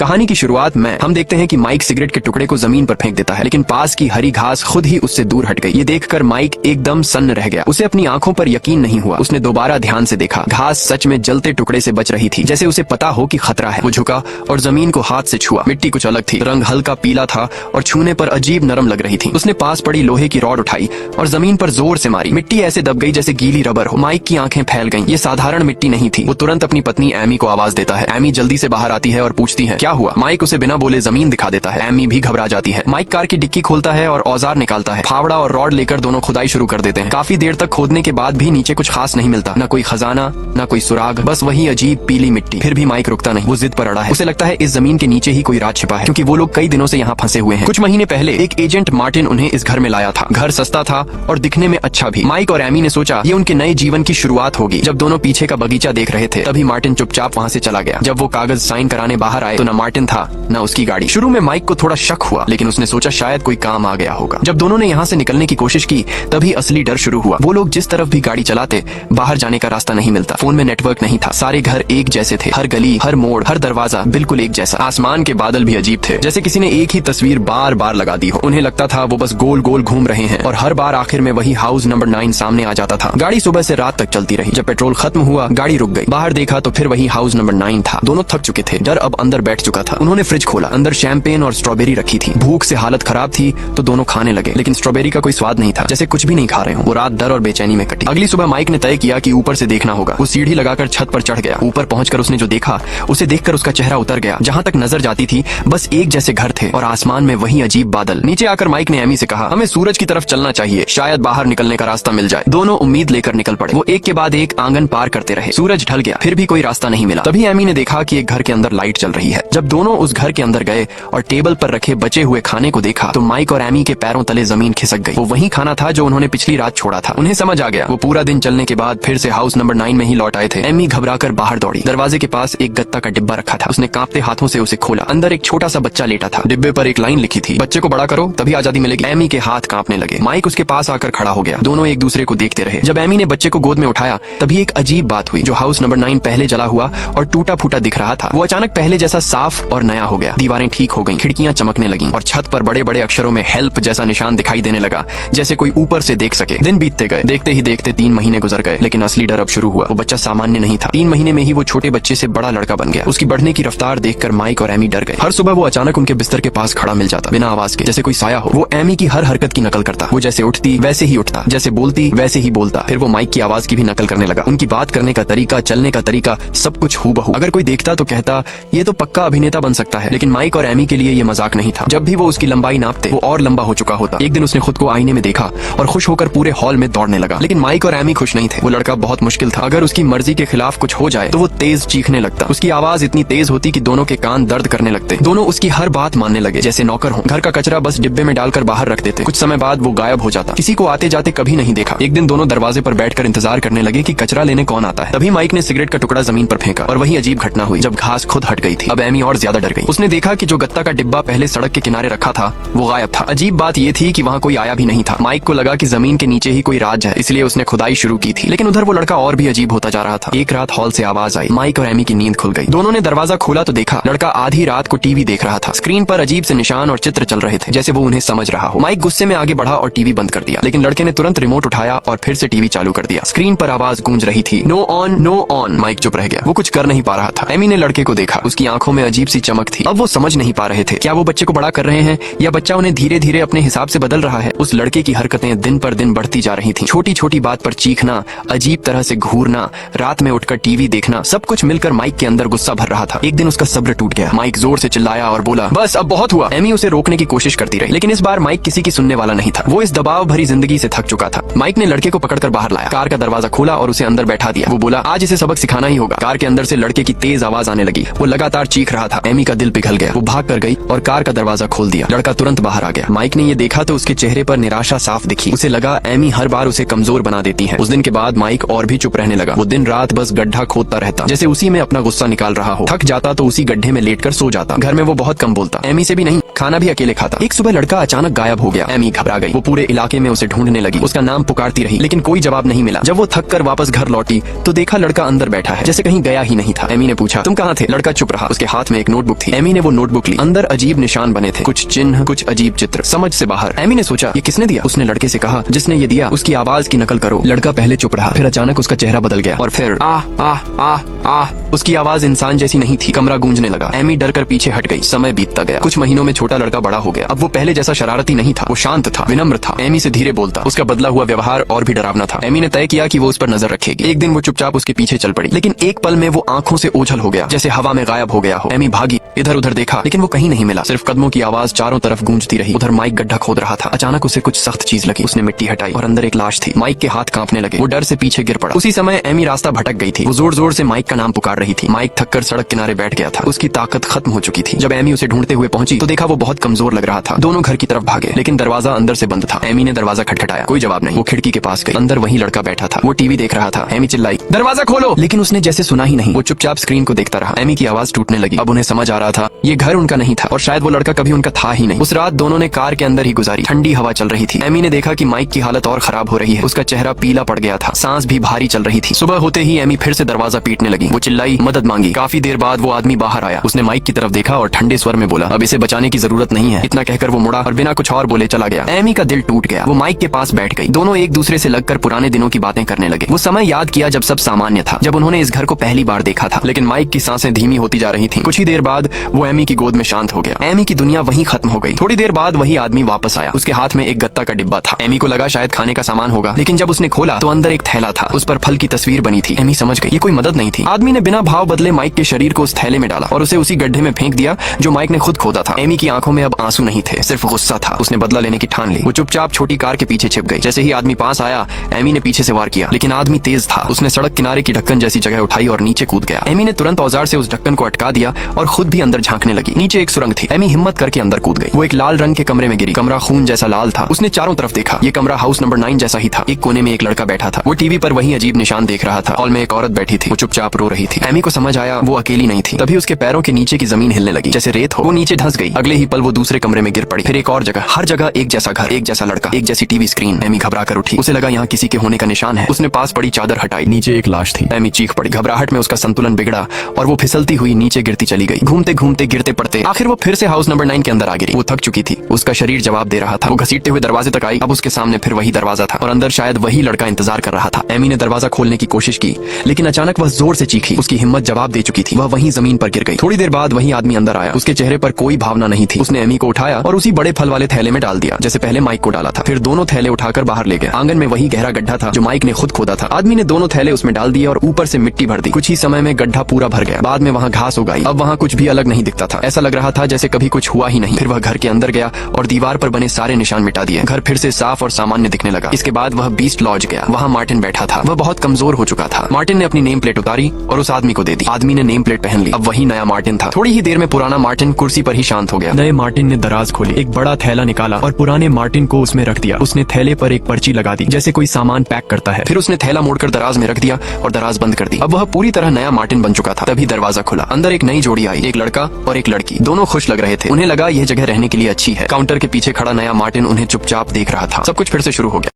कहानी की शुरुआत में हम देखते हैं कि माइक सिगरेट के टुकड़े को जमीन पर फेंक देता है, लेकिन पास की हरी घास खुद ही उससे दूर हट गई। ये देखकर माइक एकदम सन्न रह गया। उसे अपनी आंखों पर यकीन नहीं हुआ। उसने दोबारा ध्यान से देखा, घास सच में जलते टुकड़े से बच रही थी, जैसे उसे पता हो कि खतरा है। वो झुका और जमीन को हाथ से छुआ। मिट्टी कुछ अलग थी, रंग हल्का पीला था और छूने पर अजीब नरम लग रही थी। उसने पास पड़ी लोहे की रॉड उठाई और जमीन पर जोर से मारी। मिट्टी ऐसे दब गई जैसे गीली रबर हो। माइक की आंखें फैल गईं। ये साधारण मिट्टी नहीं थी। वो तुरंत अपनी पत्नी एमी को आवाज देता है। एमी जल्दी से बाहर आती है और पूछती है क्या हुआ। माइक उसे बिना बोले जमीन दिखा देता है। एमी भी घबरा जाती है। माइक कार की डिक्की खोलता है और औजार निकालता है। फावड़ा और रॉड लेकर दोनों खुदाई शुरू कर देते हैं। काफी देर तक खोदने के बाद भी नीचे कुछ खास नहीं मिलता, न कोई खजाना न कोई सुराग, बस वही अजीब पीली मिट्टी। फिर भी माइक रुकता नहीं। वो जिद पर अड़ा है। उसे लगता है इस जमीन के नीचे ही कोई राज छिपा है, क्योंकि वो लोग कई दिनों से यहाँ फंसे हुए हैं। कुछ महीने पहले एक एजेंट मार्टिन उन्हें इस घर में लाया था। घर सस्ता था और दिखने में अच्छा भी। माइक और एमी ने सोचा ये उनके नए जीवन की शुरुआत होगी। जब दोनों पीछे का बगीचा देख रहे थे तभी मार्टिन चुपचाप वहाँ से चला गया। जब वो कागज साइन कराने बाहर आए तो न मार्टिन था न उसकी गाड़ी। शुरू में माइक को थोड़ा शक हुआ, लेकिन उसने सोचा शायद कोई काम आ गया होगा। जब दोनों ने यहाँ से निकलने की कोशिश की तभी असली डर शुरू हुआ। वो लोग जिस तरफ भी गाड़ी चलाते बाहर जाने का रास्ता नहीं मिलता। फोन में नेटवर्क नहीं था। सारे घर एक जैसे थे। हर गली, हर मोड़, हर दरवाजा बिल्कुल एक जैसा। आसमान के बादल भी अजीब थे, जैसे किसी ने एक ही तस्वीर बार बार लगा दी हो। उन्हें लगता था वो बस गोल गोल घूम रहे हैं और हर बार आखिर में वही हाउस नंबर 9 सामने आ जाता था। गाड़ी सुबह से रात तक चलती रही। जब पेट्रोल खत्म हुआ गाड़ी रुक गई। बाहर देखा तो फिर वही हाउस नंबर 9 था। दोनों थक चुके थे। डर अब अंदर बैठ चुका था। उन्होंने फ्रिज खोला। अंदर शैंपेन और स्ट्रॉबेरी रखी थी। भूख से हालत खराब थी तो दोनों खाने लगे, लेकिन स्ट्रॉबेरी का कोई स्वाद नहीं था, जैसे कुछ भी नहीं खा रहे हो। वो रात डर और बेचैनी में कटी। अगली सुबह माइक ने तय किया कि ऊपर से देखना होगा। वो सीढ़ी लगाकर छत पर चढ़ गया। ऊपर पहुंचकर उसने जो देखा उसे देखकर उसका चेहरा उतर गया। जहाँ तक नजर जाती थी बस एक जैसे घर थे और आसमान में वही अजीब बादल। नीचे आकर माइक ने एमी से कहा हमें सूरज की तरफ चलना चाहिए, शायद बाहर निकलने का रास्ता मिल जाए। दोनों उम्मीद लेकर निकल पड़े। वो एक के बाद एक आंगन पार करते रहे। सूरज ढल गया, फिर भी कोई रास्ता नहीं मिला। तभी एमी ने देखा कि एक घर के अंदर लाइट चल रही है। जब दोनों उस घर के अंदर गए और टेबल पर रखे बचे हुए खाने को देखा तो माइक और एमी के पैरों तले जमीन खिसक गई। वो वही खाना था जो उन्होंने पिछली रात छोड़ा था। उन्हें समझ आ गया। वो पूरा दिन चलने के बाद फिर से हाउस नंबर 9 में ही लौट आए थे। एमी घबराकर बाहर दौड़ी। दरवाजे के पास एक गत्ता का डिब्बा रखा था। उसने कांपते हाथों से उसे खोला। अंदर एक छोटा सा बच्चा लेटा था। डिब्बे पर एक लाइन लिखी थी, बच्चे को बड़ा करो तभी आजादी मिलेगी। एमी के हाथ कांपने लगे। माइक उसके पास आकर खड़ा हो गया। दोनों एक दूसरे को देखते रहे। जब एमी ने बच्चे को गोद में उठाया तभी एक अजीब बात हुई। जो हाउस नंबर 9 पहले जला हुआ और टूटा फूटा दिख रहा था वो अचानक पहले जैसा साफ और नया हो गया। दीवारें ठीक हो गईं, खिड़कियां चमकने लगीं और छत पर बड़े बड़े अक्षरों में हेल्प जैसा निशान दिखाई देने लगा, जैसे कोई ऊपर से देख सके। दिन बीतते गए। देखते ही देखते 3 महीने गुजर गए, लेकिन असली डर अब शुरू हुआ। वो बच्चा सामान्य नहीं था। 3 महीने में ही वो छोटे बच्चे से बड़ा लड़का बन गया। उसकी बढ़ने की रफ्तार देखकर माइक और एमी डर गए। हर सुबह वो अचानक उनके बिस्तर के पास खड़ा मिल जाता, बिना आवाज के, जैसे कोई साया हो। वो एमी की हर हरकत की नकल करता। वो जैसे उठती वैसे ही उठता, जैसे बोलती वैसे ही बोलता। फिर वो माइक की आवाज की भी नकल करने लगा। उनकी बात करने का तरीका, चलने का तरीका, सब कुछ हूबहू। अगर कोई देखता तो कहता ये तो पक्का अभिनेता बन सकता है, लेकिन माइक और एमी के लिए ये मजाक नहीं था। जब भी वो उसकी लंबाई नापते वो और लंबा हो चुका होता। एक दिन उसने खुद को आईने में देखा और खुश होकर पूरे हॉल में दौड़ने लगा, लेकिन माइक और एमी खुश नहीं थे। वो लड़का बहुत मुश्किल था। अगर उसकी मर्जी के खिलाफ कुछ हो जाए तो वो तेज चीखने लगता। उसकी आवाज इतनी तेज होती कि दोनों के कान दर्द करने लगते। दोनों उसकी हर बात मानने लगे, जैसे नौकर हो। घर का कचरा बस डिब्बे में डालकर बाहर रख देते। कुछ समय बाद वो गायब हो जाता। किसी को आते जाते कभी नहीं देखा। एक दिन दोनों दरवाजे पर बैठकर इंतजार करने लगे कि कचरा लेने कौन आता है। तभी माइक ने सिगरेट का टुकड़ा जमीन पर फेंका और वही अजीब घटना हुई जब घास खुद हट गई थी। अब एमी और ज्यादा डर गई। उसने देखा कि जो गत्ता का डिब्बा पहले सड़क के किनारे रखा था वो गायब था। अजीब बात ये थी कि वहाँ कोई आया भी नहीं था। माइक को लगा कि जमीन के नीचे ही कोई राज है, इसलिए उसने खुदाई शुरू की थी। लेकिन उधर वो लड़का और भी अजीब होता जा रहा था। एक रात हॉल से आवाज आई। माइक और एमी की नींद खुल गई। दोनों ने दरवाजा खोला तो देखा लड़का आधी रात को टीवी देख रहा था। स्क्रीन पर अजीब से निशान और चित्र चल रहे थे, जैसे वो उन्हें समझ रहा हो। माइक गुस्से में आगे बढ़ा और टीवी बंद कर दिया, लेकिन लड़के ने तुरंत रिमोट उठाया और फिर से टीवी चालू कर दिया। स्क्रीन पर आवाज गूंज रही थी, no on no on. Mic चुप रह गया। वो कुछ कर नहीं पा रहा था। एमी ने लड़के को देखा। उसकी आंखों में अजीब सी चमक थी। अब वो समझ नहीं पा रहे थे क्या वो बच्चे को बड़ा कर रहे हैं या बच्चा उन्हें धीरे धीरे अपने हिसाब से बदल रहा है। उस लड़के की हरकतें दिन पर दिन बढ़ती जा रही थी। छोटी छोटी बात पर चीखना, अजीब तरह से घूरना, रात में उठकर टीवी देखना, सब कुछ मिलकर माइक के अंदर गुस्सा भर रहा था। एक दिन उसका सब्र टूट गया। माइक जोर से चिल्लाया और बोला बस अब बहुत हुआ। एमी उसे रोकने की कोशिश करती रही, लेकिन इस बार माइक किसी की सुनने वाला नहीं था। वो इस दबाव भरी जिंदगी से थक चुका था। माइक ने लड़के को पकड़कर बाहर लाया। कार का दरवाजा खोला और उसे अंदर बैठा दिया। वो बोला आज इसे सबक सिखाना ही होगा। कार के अंदर से लड़के की तेज आवाज आने लगी। वो लगातार चीख रहा था। एमी का दिल पिघल गया। वो भाग कर गई और कार का दरवाजा खोल दिया। लड़का तुरंत बाहर आ गया। माइक ने ये देखा तो उसके चेहरे पर निराशा साफ दिखी। उसे लगा एमी हर बार उसे कमजोर बना देती है। उस दिन के बाद माइक और भी चुप रहने लगा। वो दिन रात बस गड्ढा खोदता रहता, जैसे उसी में अपना गुस्सा निकाल रहा हो। थक जाता तो उसी गड्ढे में लेटकर सो जाता। घर में वो बहुत कम बोलता, एमी से भी नहीं, खाना भी अकेले खाता। एक सुबह लड़का अचानक गायब हो गया। एमी घबरा गई। वो पूरे इलाके में उसे ढूंढने लगी। उसका नाम पुकारती रही, लेकिन कोई जवाब नहीं मिला। जब वो थक कर वापस घर लौटी तो देखा लड़का अंदर बैठा है, जैसे कहीं गया ही नहीं था। एमी ने पूछा तुम कहाँ थे? लड़का चुप रहा। उसके हाथ जिसमें एक नोटबुक थी। एमी ने वो नोटबुक ली। अंदर अजीब निशान बने थे, कुछ चिन्ह, कुछ अजीब चित्र, समझ से बाहर। एमी ने सोचा, ये किसने दिया? उसने लड़के से कहा, जिसने ये दिया उसकी आवाज की नकल करो। लड़का पहले चुप रहा, फिर अचानक उसका चेहरा बदल गया और फिर आ उसकी आवाज इंसान जैसी नहीं थी। कमरा गूंजने लगा। एमी डर कर पीछे हट गई। समय बीतता गया। कुछ महीनों में छोटा लड़का बड़ा हो गया। अब वो पहले जैसा शरारती नहीं था, वो शांत था, विनम्र था, एमी से धीरे बोलता। उसका बदला हुआ व्यवहार और भी डरावना था। एमी ने तय किया कि वो उस पर नजर रखेगी। एक दिन वो चुपचाप उसके पीछे चल पड़ी, लेकिन एक पल में वो आंखों से ओझल हो गया, जैसे हवा में गायब हो गया हो। एमी भागी, इधर उधर देखा, लेकिन वो कहीं नहीं मिला। सिर्फ कदमों की आवाज चारों तरफ गूंजती रही। उधर माइक गड्ढा खोद रहा था। अचानक उसे कुछ सख्त चीज लगी। उसने मिट्टी हटाई और अंदर एक लाश थी। माइक के हाथ कांपने लगे। वो डर से पीछे गिर पड़ा। उसी समय एमी रास्ता भटक गई थी। वो जोर जोर से माइक का नाम पुकार रही थी। माइक थककर सड़क किनारे बैठ गया था। उसकी ताकत खत्म हो चुकी थी। जब एमी उसे ढूंढते हुए पहुंची तो देखा वो बहुत कमजोर लग रहा था। दोनों घर की तरफ भागे, लेकिन दरवाजा अंदर से बंद था। एमी ने दरवाजा खटखटाया, कोई जवाब नहीं। वो खिड़की के पास गई। अंदर वही लड़का बैठा था। वो टीवी देख रहा था। एमी चिल्लाई, दरवाजा खोलो, लेकिन उसने जैसे सुना ही नहीं। वो चुपचाप स्क्रीन को देखता रहा। एमी की आवाज टूटने लगी। अब उन्हें समझ आ रहा था, ये घर उनका नहीं था और शायद वो लड़का कभी उनका था ही नहीं। उस रात दोनों ने कार के अंदर ही गुजारी। ठंडी हवा चल रही थी। एमी ने देखा कि माइक की हालत और खराब हो रही है। उसका चेहरा पीला पड़ गया था, सांस भी भारी चल रही थी। सुबह होते ही एमी फिर से दरवाजा पीटने लगी। वो चिल्लाई, मदद मांगी। काफी देर बाद वो आदमी बाहर आया। उसने माइक की तरफ देखा और ठंडे स्वर में बोला, अब इसे बचाने की जरूरत नहीं है। इतना कहकर वो मुड़ा और बिना कुछ और बोले चला गया। एमी का दिल टूट गया। वो माइक के पास बैठ गई। दोनों एक दूसरे से लगकर पुराने दिनों की बातें करने लगे। वो समय याद किया जब सब सामान्य था, जब उन्होंने इस घर को पहली बार देखा था। लेकिन माइक की सांसें धीमी होती जा रही थीं। कुछ ही देर बाद वो एमी की गोद में शांत हो गया। एमी की दुनिया वहीं खत्म हो गई। थोड़ी देर बाद वही आदमी वापस आया। उसके हाथ में एक गत्ता का डिब्बा था। एमी को लगा शायद खाने का सामान होगा, लेकिन जब उसने खोला तो अंदर एक थैला था। उस पर फल की तस्वीर बनी थी। एमी समझ गई, ये कोई मदद नहीं थी। आदमी ने बिना भाव बदले माइक के शरीर को उस थैले में डाला और उसे उसी गड्ढे में फेंक दिया जो माइक ने खुद खोदा था। एमी की आंखों में अब आंसू नहीं थे, सिर्फ गुस्सा था। उसने बदला लेने की ठान ली। वो चुपचाप छोटी कार के पीछे छिप गई। जैसे ही आदमी पास आया, एमी ने पीछे से वार किया, लेकिन आदमी तेज था। उसने सड़क किनारे की ढक्कन जैसी जगह उठाई और नीचे कूद गया। एमी ने तुरंत औजार से उस ढक्कन को अटका दिया और खुद भी अंदर झांकने लगी। नीचे एक सुरंग थी। एमी हिम्मत करके अंदर कूद गई। वो एक लाल रंग के कमरे में गिरी। कमरा खून जैसा लाल था। उसने चारों तरफ देखा। ये कमरा हाउस नंबर 9 जैसा ही था। एक कोने में एक लड़का बैठा था। वो टीवी पर वही अजीब निशान देख रहा था। हॉल में एक औरत बैठी थी। वो चुपचाप रो रही थी। एमी को समझ आया वो अकेली नहीं थी। तभी उसके पैरों के नीचे की जमीन हिलने लगी, जैसे रेत हो। वो नीचे धंस गई। अगले ही पल वो दूसरे कमरे में गिर पड़ी। फिर एक और जगह। हर जगह एक जैसा घर, एक जैसा लड़का, एक जैसी टीवी स्क्रीन। एमी घबरा कर उठी। उसे लगा यहाँ किसी के होने का निशान है। उसने पास पड़ी चादर हटाई। नीचे एक लाश थी। एमी चीख पड़ी। घबराहट में उसका संतुलन बिगड़ा और वो फिसलती हुई नीचे गिरती चली गई। घूमते घूमते गिरते पड़ते आखिर वो फिर से हाउस नंबर 9 के अंदर आ गिरी। वो थक चुकी थी। उसका शरीर जवाब दे रहा था। वो घसीटते हुए दरवाजे तक आई। अब उसके सामने फिर वही दरवाजा था और अंदर शायद वही लड़का इंतजार कर रहा था। एमी ने दरवाजा खोलने की कोशिश की, लेकिन अचानक वह जोर से चीखी। उसकी हिम्मत जवाब दे चुकी थी। वह वहीं जमीन पर गिर गई। थोड़ी देर बाद वही आदमी अंदर आया। उसके चेहरे पर कोई भावना नहीं थी। उसने एमी को उठाया और उसी बड़े फल वाले थैले में डाल दिया, जैसे पहले माइक को डाला था। फिर दोनों थैले उठाकर बाहर ले गए। आंगन में वही गहरा गड्ढा था जो माइक ने खुद खोदा था। आदमी ने दोनों थैले उसमें डाल दिए और ऊपर से मिट्टी भर दी। कुछ ही समय में गड्ढा पूरा भर गया। बाद में वहाँ घास उगाई। अब वहाँ कुछ भी अलग नहीं दिखता था। ऐसा लग रहा था जैसे कभी कुछ हुआ ही नहीं। फिर वह घर के अंदर गया और दीवार पर बने सारे निशान मिटा दिए। घर फिर से साफ और सामान्य दिखने लगा। इसके बाद वह बीस्ट लॉज गया। वहाँ मार्टिन बैठा था। वह बहुत कमजोर हो चुका था। मार्टिन ने अपनी नेम प्लेट उतारी और उस आदमी को दे दी। आदमी ने नेम प्लेट पहन ली। अब वही नया मार्टिन था। थोड़ी ही देर में पुराना मार्टिन कुर्सी पर ही शांत हो गया। नए मार्टिन ने दराज खोली, एक बड़ा थैला निकाला और पुराने मार्टिन को उसमें रख दिया। उसने थैले पर एक पर्ची लगा दी, जैसे कोई सामान पैक करता है। फिर उसने थैला मोड़कर दराज में रख दिया और दराज बंद कर दी। अब वह पूरी तरह नया मार्टिन बन चुका था। तभी दरवाजा खुला। अंदर एक नई जोड़ी आई, एक लड़का और एक लड़की। दोनों खुश लग रहे थे। उन्हें लगा यह जगह रहने के लिए अच्छी है। काउंटर के पीछे खड़ा नया मार्टिन उन्हें चुपचाप देख रहा था। सब कुछ फिर से शुरू हो गया।